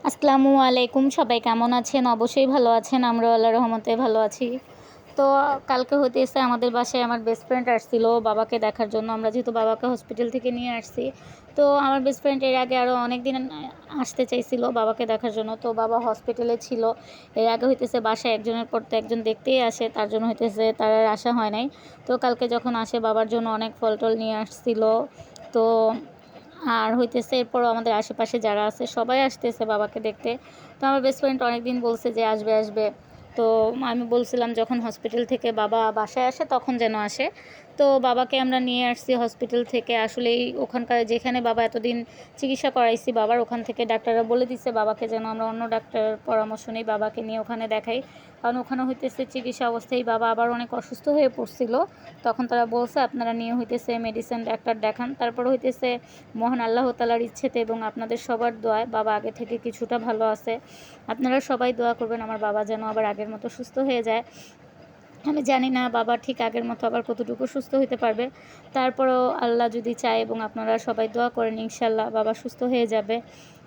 আসসালামু আলাইকুম, সবাই কেমন আছেন? অবশ্যই ভালো আছেন। আমরাও আল্লাহর রহমতে ভালো আছি। তো কালকে হইতেছে আমাদের বাসায় আমার বেস্ট ফ্রেন্ড আসছিল বাবাকে দেখার জন্য। আমরা যেহেতু বাবাকে হসপিটাল থেকে নিয়ে আসছি, তো আমার বেস্ট ফ্রেন্ড এর আগে আরও অনেক দিন আসতে চাইছিল বাবাকে দেখার জন্য। তো বাবা হসপিটালে ছিল। এর আগে হইতেছে বাসায় একজনের পর তো একজন দেখতেই আসে, তার জন্য হইতেছে তার আর আসা হয় নাই। তো কালকে যখন আসে বাবার জন্য অনেক ফল টল নিয়ে আসছিল। তো আর হইতেছে এরপরও আমাদের আশেপাশে যারা আছে সবাই আসতেছে বাবাকে দেখতে। তো আমার বেস্ট ফ্রেন্ড অনেক দিন বলছে যে আসবে আসবে। তো আমি বলছিলাম যখন হসপিটাল থেকে বাবা বাসায় আসে তখন যেন আসে। তো বাবাকে আমরা নিয়ে আসছি হসপিটাল থেকে। আসলেই ওখানকার যেখানে বাবা এতদিন চিকিৎসা করাইছি বাবার, ওখান থেকে ডাক্তাররা বলে দিচ্ছে বাবাকে যেন আমরা অন্য ডাক্তার পরামর্শ নিই, বাবাকে নিয়ে ওখানে দেখাই। কারণ ওখানে হইতেছে চিকিৎসা অবস্থায় বাবা আবার অনেক অসুস্থ হয়ে পড়ছিল। তখন তারা বলছে আপনারা নিয়ে হইতেছে মেডিসিন ডাক্তার দেখান। তারপর হইতেছে মহান আল্লাহ তাআলার ইচ্ছেতে এবং আপনাদের সবার দোয়ায় বাবা আগে থেকে কিছুটা ভালো আছে। আপনারা সবাই দোয়া করবেন আমার বাবা যেন আবার আগের মতো সুস্থ হয়ে যায়। আমি জানি না বাবা ঠিক আগের মতো আবার কতটুকু সুস্থ হতে পারবে। তারপরেও আল্লাহ যদি চায় এবং আপনারা সবাই দোয়া করেন, ইনশাল্লাহ বাবা সুস্থ হয়ে যাবে।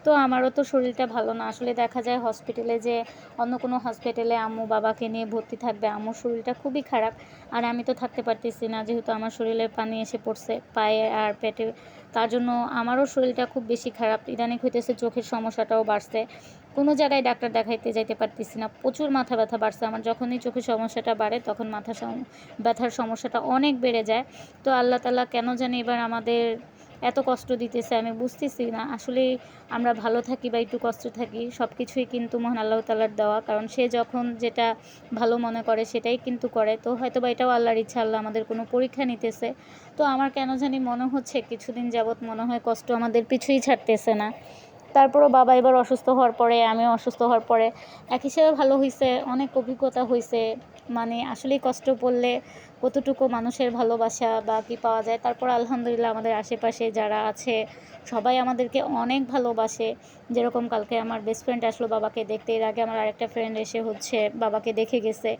তো আমারও তো শরীরটা ভালো না। আসলে দেখা যায় হসপিটালে যে অন্য কোনো হসপিটালে আম্মু বাবাকে নিয়ে ভর্তি থাকবে, আম্মুর শরীরটা খুবই খারাপ। আর আমি তো থাকতে পারতেছি না, যেহেতু আমার শরীরে পানি এসে পড়ছে পায়ে আর পেটে। তার জন্য আমারও শরীরটা খুব বেশি খারাপ। ইদানিং হইতেছে চোখের সমস্যাটাও বাড়ছে। কোনো জায়গায় ডাক্তার দেখাইতে যাইতে পারতেছি না। প্রচুর মাথা ব্যথা বাড়ছে আমার। যখনই চোখের সমস্যাটা বাড়ে তখন ব্যথার সমস্যাটা অনেক বেড়ে যায়। তো আল্লাহ তাআলা কেন জানি এবার আমাদের এত কষ্ট দিতেছে আমি বুঝতেছি না। আসলে আমরা ভালো থাকি বা একটু কষ্ট থাকি, সব কিছুই কিন্তু মহান আল্লাহ তাআলার দেওয়া। কারণ সে যখন যেটা ভালো মনে করে সেটাই কিন্তু করে। তো হয়তো বা এটাও আল্লাহর ইচ্ছা, আল্লাহ আমাদের কোনো পরীক্ষা নিতেছে। তো আমার কেন জানি মনে হচ্ছে কিছুদিন যাবৎ মনে হয় কষ্ট আমাদের পিছুই ছাড়তেছে না। তারপরও বাবা এবার অসুস্থ হওয়ার পরে, আমিও অসুস্থ হওয়ার পরে এক হিসেবে ভালো হইছে, অনেক অভিজ্ঞতা হইছে। মানে আসলেই কষ্ট পড়লে কতটুকু মানুষের ভালোবাসা বা কী পাওয়া যায়। তারপর আলহামদুলিল্লাহ আমাদের আশেপাশে যারা আছে সবাই আমাদেরকে অনেক ভালোবাসে। যেরকম কালকে আমার বেস্ট ফ্রেন্ড আসলো বাবাকে দেখতে, এর আগে আমার আরেকটা ফ্রেন্ড এসে বাবাকে দেখে গেছে।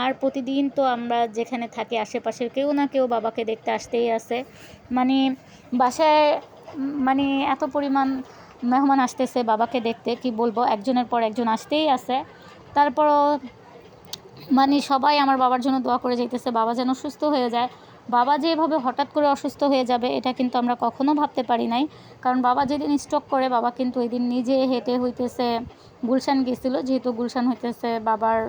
আর প্রতিদিন তো আমরা যেখানে থাকি আশেপাশের কেউ না কেউ বাবাকে দেখতে আসতেই আছে। মানে বাসায় মানে এত পরিমাণ মেহমান আসতেছে বাবাকে দেখতে, কি বলবো, একজনের পর একজন আসতেই আছে। তারপরও মানে সবাই আমার বাবার জন্য দোয়া করে যাইতেছে বাবা যেন সুস্থ হয়ে যায়। বাবা যে এভাবে হঠাৎ করে অসুস্থ হয়ে যাবে এটা কিন্তু আমরা কখনো ভাবতে পারি নাই। কারণ বাবা যেদিন স্ট্রোক করে বাবা কিন্তু ওই দিন নিজে হেঁটে হইতেছে গুলশান গেছিলো, যেহেতু গুলশান হইতেছে বাবার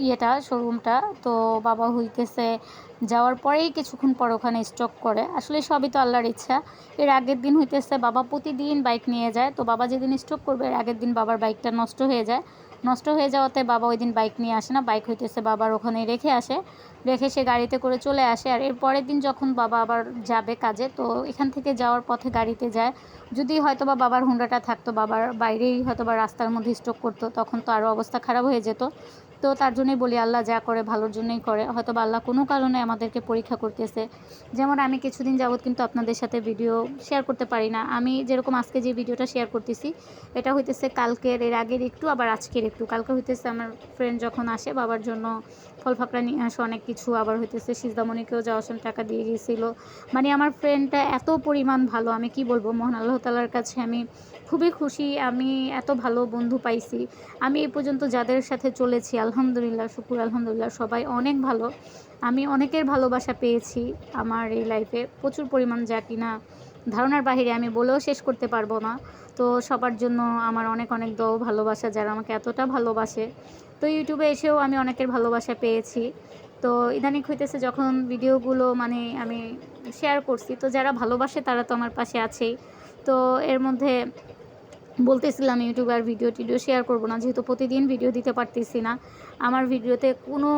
ইয়েটা শোরুমটা। তো বাবা হইতেছে যাওয়ার পরেই কিছুক্ষণ পর ওখানে স্ট্রোক করে। আসলে সবই তো আল্লাহর ইচ্ছা। এর আগের দিন হইতেছে বাবা প্রতিদিন বাইক নিয়ে যায়। তো বাবা যেদিন স্ট্রোক করবে এর আগের দিন বাবার বাইকটা নষ্ট হয়ে যায়। নষ্ট হয়ে যাওয়াতে বাবা ওই দিন বাইক নিয়ে আসে না, বাইক হইতেছে বাবার ওখানে রেখে আসে। রেখে সে গাড়িতে করে চলে আসে। আর এর পরের দিন যখন বাবা আবার যাবে কাজে, তো এখান থেকে যাওয়ার পথে গাড়িতে যায়। যদি হয়তোবা বাবার হুন্ডাটা থাকতো, বাবার বাইরেই হয়তোবা রাস্তার মধ্যে স্ট্রোক করতো, তখন তো আরও অবস্থা খারাপ হয়ে যেত। তো তার জন্যই বলি আল্লাহ যা করে ভালোর জন্যই করে। হয়তোবা আল্লাহ কোনো কারণে আমাদেরকে পরীক্ষা করতেছে। যেমন আমি কিছুদিন যাবৎ কিন্তু আপনাদের সাথে ভিডিও শেয়ার করতে পারি না। আমি যেরকম আজকে যে ভিডিওটা শেয়ার করতেছি এটা হইতেছে কালকের, এর আগের একটু, আবার আজকের একটু। কালকে হইতেছে আমার ফ্রেন্ড যখন আসে বাবার জন্য ফল ফাকড়া নিয়ে আসে অনেক কিছু। আবার হইতেছে সিজদামণিকেও যাওয়ার সময় টাকা দিয়ে গিয়েছিলো। মানে আমার ফ্রেন্ডটা এত পরিমাণ ভালো, আমি কি বলবো, মহান আল্লাহ তাআলার কাছে আমি খুবই খুশি। আমি এত ভালো বন্ধু পাইছি। আমি এই পর্যন্ত যাদের সাথে চলেছি আলহামদুলিল্লাহ, শুকুর আলহামদুলিল্লাহ, সবাই অনেক ভালো। আমি অনেকের ভালোবাসা পেয়েছি আমার এই লাইফে, প্রচুর পরিমাণ, যা কিনা ধারণার বাহিরে, আমি বলেও শেষ করতে পারবো না। তো সবার জন্য আমার অনেক অনেক দোয়া ভালোবাসা, যারা আমাকে এতটা ভালোবাসে। তো ইউটিউবে এসেও আমি অনেকের ভালোবাসা পেয়েছি। তো ইদানিং হইতেছে যখন ভিডিওগুলো মানে আমি শেয়ার করছি, তো যারা ভালোবাসে তারা তো আমার পাশে আছেই। তো এর মধ্যে বলতেছিলাম ইউটিউবে আর ভিডিও টিডিও শেয়ার করবো না, যেহেতু প্রতিদিন ভিডিও দিতে পারতেছি না। আমার ভিডিওতে কোনো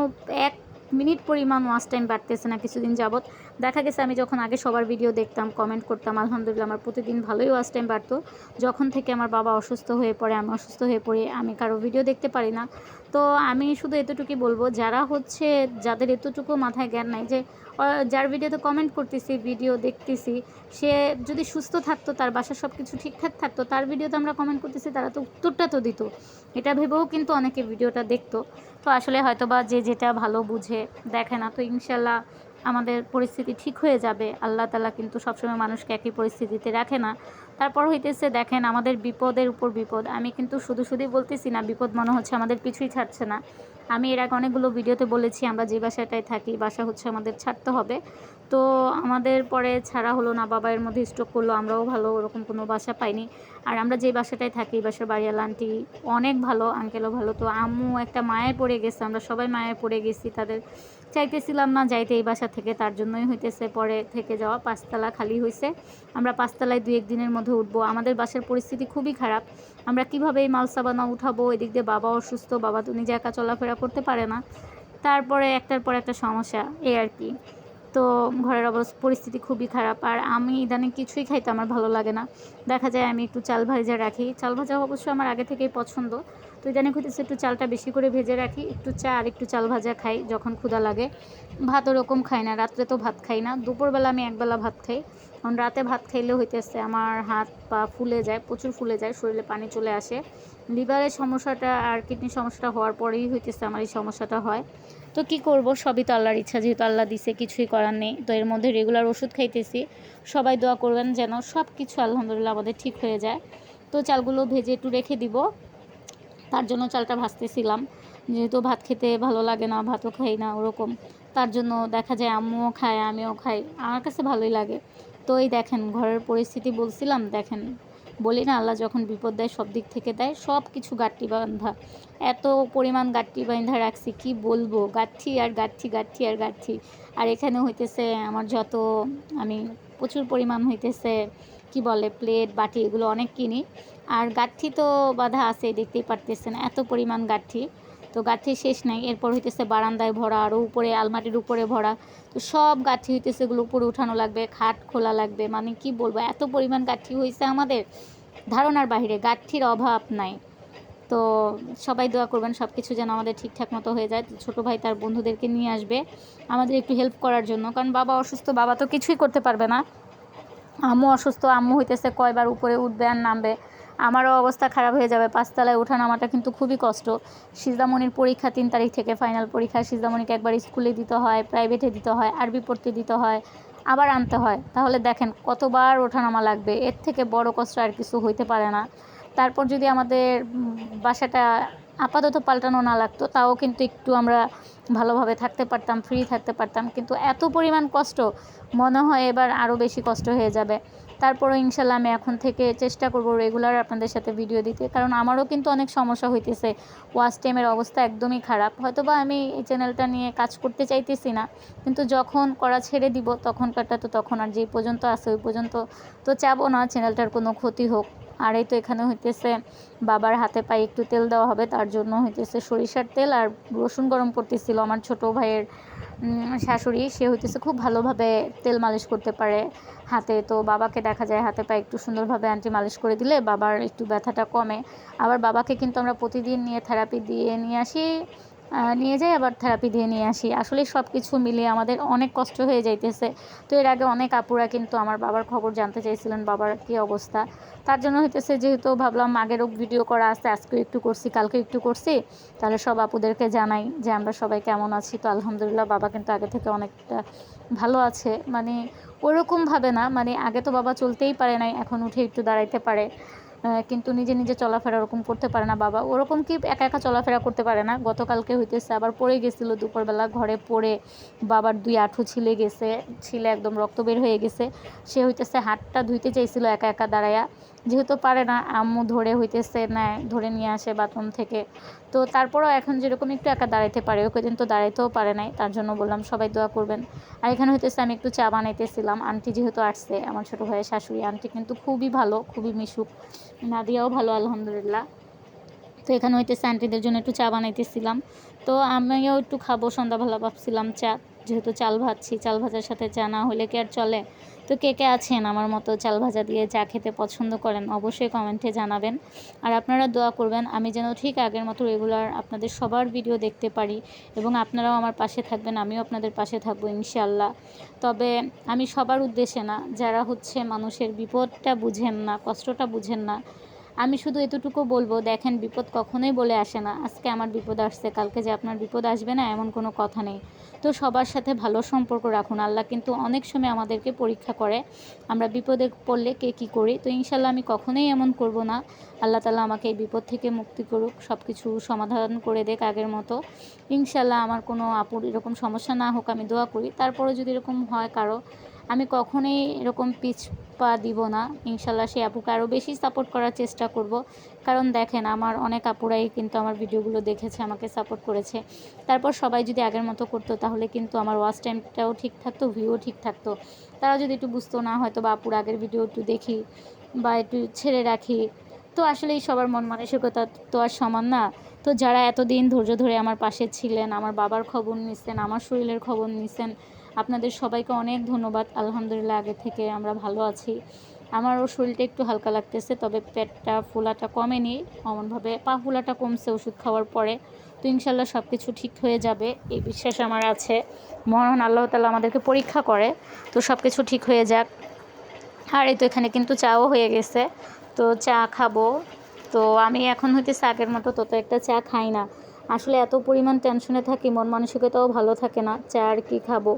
1 মিনিট পরিমাণ ওয়াচ টাইম বাড়তেছে না কিছুদিন যাবৎ। দেখা গেছে আমি যখন আগে সবার ভিডিও দেখতাম, কমেন্ট করতাম, আলহামদুলিল্লাহ আমার প্রতিদিন ভালোই ওয়াচ টাইম বাড়তো। যখন থেকে আমার বাবা অসুস্থ হয়ে পড়ে, আমি অসুস্থ হয়ে পড়ি, আমি কারো ভিডিও দেখতে পারি না। তো আমি শুধু এতটুকুই বলবো, যারা যাদের এতটুকু মাথায় জ্ঞান নাই যে যার ভিডিওতে কমেন্ট করতেছি, ভিডিও দেখতেছি, সে যদি সুস্থ থাকতো, তার বাসার সব কিছু ঠিকঠাক থাকতো, তার ভিডিওতে আমরা কমেন্ট করতেছি, তারা তো উত্তরটা তো দিত। এটা ভেবেও কিন্তু অনেকে ভিডিওটা দেখতো। তো আসলে হয়তোবা যে যেটা ভালো বুঝে দেখে না। তো ইনশাল্লাহ আমাদের পরিস্থিতি ঠিক হয়ে যাবে। আল্লাহ তাআলা কিন্তু সবসময় মানুষকে একই পরিস্থিতিতে রাখে না। তারপর হইতেছে দেখেন আমাদের বিপদের উপর বিপদ। আমি কিন্তু শুধুই বলতেছি না, বিপদ মনে হচ্ছে আমাদের পিছুই ছাড়ছে না। আমি এর আগে অনেকগুলো ভিডিওতে বলেছি আমরা যে বাসাটায় থাকি, বাসা হচ্ছে আমাদের ছাড়তে হবে। তো আমাদের পরে ছাড়া হলো না, বাবা এর মধ্যে স্ট্রোক করলো। আমরাও ভালো ওরকম কোনো বাসা পাইনি। আর আমরা যে বাসাটায় থাকি, এই বাসার বাড়িওয়ালা আন্টি অনেক ভালো, আঙ্কেলও ভালো। তো আম্মু একটা মায়ায় পড়ে গেছে, আমরা সবাই মায়ায় পড়ে গেছি তাদের। চাইতেছিলাম না যাইতে এই বাসা থেকে, তার জন্যই হইতেছে পরে থেকে যাওয়া। ৫ তলা খালি হয়েছে, আমরা ৫ তলায় ২-১ দিনের মধ্যে উঠবো। আমাদের বাসার পরিস্থিতি খুবই খারাপ, আমরা কীভাবে এই মাল সাবানা উঠাবো। এদিক দিয়ে বাবা অসুস্থ, বাবা তো নিজে একা চলাফেরা করতে পারে না। তারপরে একটার পর একটা সমস্যা, এই আর কি। তো ঘরের পরিস্থিতি খুবই খারাপ। আর আমি ইদানিং কিছুই খাইতে আমার ভালো লাগে না। দেখা যায় আমি একটু চাল ভাজা রাখি, চাল ভাজা অবশ্য আমার আগে থেকেই পছন্দ। তো ইদানিং হইতেছে একটু চালটা বেশি করে ভেজে রাখি, একটু চা আর একটু চাল ভাজা খাই যখন ক্ষুধা লাগে। ভাত ওরকম খাই না, রাত্রে তো ভাত খাই না। দুপুরবেলা আমি একবেলা ভাত খাই, কারণ রাতে ভাত খাইলে হইতেছে আমার হাত পা ফুলে যায়, প্রচুর ফুলে যায়, শরীরে পানি চলে আসে। লিভারের সমস্যাটা আর কিডনির সমস্যাটা হওয়ার পরেই হইতেছে আমার এই সমস্যাটা হয়। তো কি করব, সবই তো আল্লাহর ইচ্ছা, যেহেতু আল্লাহ দিছে কিছুই করার নেই। তো এর মধ্যে রেগুলার ওষুধ খাইতেছি। সবাই দোয়া করবেন যেন সব কিছু আলহামদুলিল্লাহ আমাদের ঠিক হয়ে যায়। তো চালগুলো ভেজে একটু রেখে দিব, তার জন্য চালটা ভাজতেছিলাম। যেহেতু ভাত খেতে ভালো লাগে না, ভাতও খাই না ওরকম, তার জন্য দেখা যায় আম্মুও খায় আমিও খাই, আমার কাছে ভালোই লাগে। তো এই দেখেন ঘরের পরিস্থিতি বলছিলাম, দেখেন বলি না আল্লাহ যখন বিপদ দেয় সব দিক থেকে দেয়, সব কিছু গাঁট্টি বাঁধা। এত পরিমাণ গাঁট্টি বাঁধা রাখছি কি বলবো, গাঁঠি আর গাঁঠি, গাঁঠি আর গাঁঠি। আর এখানে হইতেছে আমার যত, আমি প্রচুর পরিমাণ হইতেছে কি বলে প্লেট বাটি এগুলো অনেক কিনি। আর গাঁঠি তো বাঁধা আছে, দেখতেই পারতেছেন এত পরিমাণ গাঁঠি। তো গাঁঠি শেষ নাই, এরপর হইতেছে বারান্দায় ভরা, আরও উপরে আলমারির উপরে ভরা। তো সব গাঁঠি হইতেছে এগুলো উপরে উঠানো লাগবে, খাট খোলা লাগবে, মানে কি বলবো এত পরিমাণ গাঁঠি হয়েছে আমাদের, ধারণার বাহিরে, গাঁঠির অভাব নাই। তো সবাই দোয়া করবেন সব কিছু যেন আমাদের ঠিকঠাক মতো হয়ে যায়। তো ছোটো ভাই তার বন্ধুদেরকে নিয়ে আসবে আমাদের একটু হেল্প করার জন্য, কারণ বাবা অসুস্থ, বাবা তো কিছুই করতে পারবে না। আম্মু অসুস্থ, আম্মু হইতেছে কয়বার উপরে উঠবে আর নামবে, আমারও অবস্থা খারাপ হয়ে যাবে। ৫ তলায় ওঠা নামাটা কিন্তু খুবই কষ্ট। সিজদামণির পরীক্ষা ৩ তারিখ থেকে, ফাইনাল পরীক্ষা। সিজদামণিকে একবার স্কুলে দিতে হয়, প্রাইভেটে দিতে হয়, আরবি পড়তে দিতে হয়, আবার আনতে হয়। তাহলে দেখেন কতবার ওঠানামা লাগবে, এর থেকে বড় কষ্ট আর কিছু হইতে পারে না। তারপর যদি আমাদের বাসাটা আপাতত পাল্টানো না লাগতো, তাও কিন্তু একটু আমরা ভালোভাবে থাকতে পারতাম, ফ্রি থাকতে পারতাম। কিন্তু এত পরিমাণ কষ্ট, মনে হয় এবার আরও বেশি কষ্ট হয়ে যাবে। তারপরও ইনশাল্লাহ আমি এখন থেকে চেষ্টা করব রেগুলার আপনাদের সাথে ভিডিও দিতে, কারণ আমারও কিন্তু অনেক সমস্যা হইতেছে। ওয়াচ টাইমের অবস্থা একদমই খারাপ। হয়তোবা আমি এই চ্যানেলটা নিয়ে কাজ করতে চাইতেছি না, কিন্তু যখন করা ছেড়ে দিব তখনকারটা তো তখন, আর যেই পর্যন্ত আছে ওই পর্যন্ত তো চাবো না চ্যানেলটার কোনো ক্ষতি হোক। আর এই তো এখানে হইতেছে বাবার হাতে পায়ে একটু তেল দেওয়া হবে, তার জন্য হইতেছে সরিষার তেল আর রসুন গরম করতেছিল আমার ছোট ভাইয়ের শাশুড়ি। সে হইতেছে খুব ভালোভাবে তেল মালিশ করতে পারে হাতে। তো বাবাকে দেখা যায় হাতে পায়ে একটু সুন্দরভাবে আন্টি মালিশ করে দিলে বাবার একটু ব্যথাটা কমে। আবার বাবাকে কিন্তু আমরা প্রতিদিন নিয়ে থেরাপি দিয়ে নিয়ে আসি, নিয়ে যাই আবার থেরাপি দিয়ে নিয়ে আসি। আসলে সব কিছু মিলিয়ে আমাদের অনেক কষ্ট হয়ে যাইতেছে। তো এর আগে অনেক আপুরা কিন্তু আমার বাবার খবর জানতে চাইছিলেন, বাবার কী অবস্থা। তার জন্য হইতেছে যেহেতু ভাবলাম আগেরও ভিডিও করা আছে, আজকেও একটু করছি, কালকে একটু করছি, তাহলে সব আপুদেরকে জানাই যে আমরা সবাই কেমন আছি। তো আলহামদুলিল্লাহ বাবা কিন্তু আগে থেকে অনেকটা ভালো আছে, মানে ওরকমভাবে না, মানে আগে তো বাবা চলতেই পারে নাই, এখন উঠে একটু দাঁড়াইতে পারে, কিন্তু নিজে নিজে চলাফেরা ওরকম করতে পারে না বাবা। ওরকম কি একা একা চলাফেরা করতে পারে না। গতকালকে হইতেছে আবার পড়ে গেছিলো দুপুরবেলা, ঘরে পড়ে বাবার 2 হাঁটু ছিলে গেছে, ছিলে একদম রক্ত বের হয়ে গেছে। সে হইতেছে হাতটা ধুইতে চাইছিল একা একা দাঁড়ায়া, যেহেতু পারে না আম্মু ধরে হইতেছে নেয়, ধরে নিয়ে আসে বাথরুম থেকে। তো তারপরেও এখন যেরকম একটু একা দাঁড়াইতে পারে, ওকে দিন তো দাঁড়াইতেও পারে নাই, তার জন্য বললাম সবাই দোয়া করবেন। আর এখানে হইতেছে আমি একটু চা বানাইতেছিলাম, আন্টি যেহেতু আসছে, আমার ছোটো ভাইয়ের শাশুড়ি আন্টি কিন্তু খুবই ভালো, খুবই মিশুক, নাদিয়াও ভালো আলহামদুলিল্লাহ। তো এখানে হইতেছে আন্টিদের জন্য একটু চা বানাইতেছিলাম। তো আমিও একটু খাবো সন্ধ্যাবেলা, ভাবছিলাম চা, যেহেতু চাল ভাজছি, চাল ভাজার সাথে চা না হলে কি আর চলে। তো কে কে আছেন আমার মতো চাল ভাজা দিয়ে চা খেতে পছন্দ করেন অবশ্যই কমেন্টে জানাবেন। আর আপনারা দোয়া করবেন আমি যেন ঠিক আগের মতো রেগুলার আপনাদের সবার ভিডিও দেখতে পারি, এবং আপনারাও আমার পাশে থাকবেন, আমিও আপনাদের পাশে থাকবো ইনশাআল্লাহ। তবে আমি সবার উদ্দেশ্যে না, যারা হচ্ছে মানুষের বিপদটা বুঝেন না, কষ্টটা বুঝেন না, আমি শুধু এতটুকু বলবো, দেখেন বিপদ কখনোই বলে আসে না আজকে আমার বিপদ আসছে কালকে যে আপনার বিপদ আসবে না এমন কোনো কথা নেই। তো সবার সাথে ভালো সম্পর্ক রাখুন। আল্লাহ কিন্তু অনেক সময় আমাদেরকে পরীক্ষা করে আমরা বিপদে পড়লে কে কী করি। তো ইনশাল্লাহ আমি কখনোই এমন করব না। আল্লাহ তাআলা আমাকে এই বিপদ থেকে মুক্তি করুক, সব কিছু সমাধান করে দেখ আগের মতো। ইনশাল্লাহ আমার কোনো আপুর এরকম সমস্যা না হোক আমি দোয়া করি। তারপরে যদি এরকম হয় কারো, আমি কখনোই এরকম পা দিব না। ইনশাল্লাহ সেই আপুকে আরও বেশি সাপোর্ট করার চেষ্টা করব। কারণ দেখেন আমার অনেক আপুরাই কিন্তু আমার ভিডিওগুলো দেখেছে, আমাকে সাপোর্ট করেছে। তারপর সবাই যদি আগের মতো করতো তাহলে কিন্তু আমার ওয়াচ টাইমটাও ঠিক থাকতো, ভিউও ঠিক থাকতো। তারা যদি একটু বুঝতো না, হয়তো বা আপুর আগের ভিডিও একটু দেখি বা একটু ছেড়ে রাখি। তো আসলেই সবার মন মানসিকতা তো আর সমান না। তো যারা এতদিন ধৈর্য ধরে আমার পাশে ছিলেন, আমার বাবার খবর নিছেন, আমার শরীরের খবর নিছেন, আপনাদের সবাইকে অনেক ধন্যবাদ। আলহামদুলিল্লাহ আগে থেকে আমরা ভালো আছি। আমারও শরীরটা একটু হালকা লাগতেছে, তবে পেটটা ফোলাটা কমেনি অমনভাবে, পা ফোলাটা কমছে ওষুধ খাওয়ার পরে। তো ইনশাল্লাহ সব কিছু ঠিক হয়ে যাবে এই বিশ্বাস আমার আছে। মহান আল্লাহ তাআলা আমাদেরকে পরীক্ষা করে, তো সব কিছু ঠিক হয়ে যাক। আর এই তো এখানে কিন্তু চাও হয়ে গেছে, তো চা খাবো। তো আমি এখন হইতেছে আগের মতো তত একটা চা খাই না। আসলে এত পরিমাণ টেনশনে থাকি, মন মানসিকতাও ভালো থাকে না, চা আর কি খাবো।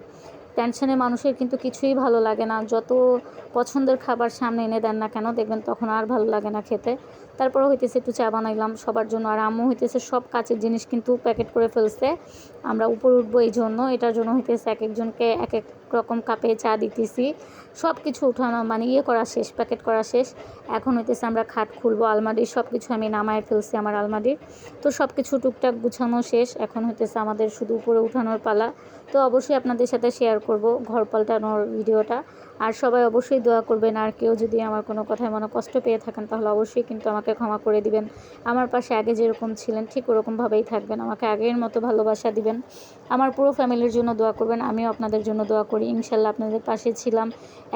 টেনশনে মানুষের কিন্তু কিছুই ভালো লাগে না, যত পছন্দের খাবার সামনে এনে দেন না কেন দেখবেন তখন আর ভালো লাগে না খেতে। তারপরে হইতেছে একটু চা বানাইলাম সবার জন্য। আর আম্মু হইতেছে সব কাচের জিনিস কিন্তু প্যাকেট করে ফেলছে, আমরা উপরে উঠবো এই জন্য, এটার জন্য হইতেছে এক একজনকে এক এক রকম কাপে চা দিতেছি। সব কিছু উঠানো মানে করা শেষ, প্যাকেট করা শেষ। এখন হইতেছে আমরা খাট খুলবো, আলমারির সব কিছু আমি নামায় ফেলছি আমার আলমারির। তো সব কিছু টুকটাক গুছানো শেষ, এখন হইতেছে আমাদের শুধু উপরে উঠানোর পালা। তো অবশ্যই আপনাদের সাথে শেয়ার করব ঘর পাল্টানোর ভিডিওটা। আর সবাই অবশ্যই দোয়া করবেন। আর কেউ যদি আমার কোনো কথায় মনে কষ্ট পেয়ে থাকেন তাহলে অবশ্যই কিন্তু আমাকে ক্ষমা করে দিবেন। আমার পাশে আগে যেরকম ছিলেন ঠিক ওরকমভাবেই থাকবেন, আমাকে আগের মতো ভালোবাসা দিবেন। আমার পুরো ফ্যামিলির জন্য দোয়া করবেন, আমিও আপনাদের জন্য দোয়া করি। ইনশাল্লাহ আপনাদের পাশে ছিলাম,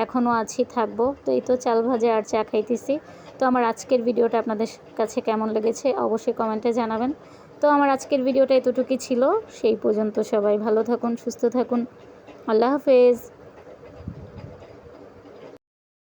এখনও আছি, থাকবো। তো এই তো চাল ভাজা আর চা খাইতেছি। তো আমার আজকের ভিডিওটা আপনাদের কাছে কেমন লেগেছে অবশ্যই কমেন্টে জানাবেন। তো আমার আজকের ভিডিওটা এতটুকুই ছিল, সেই পর্যন্ত সবাই ভালো থাকুন, সুস্থ থাকুন। আল্লাহ হাফেজ।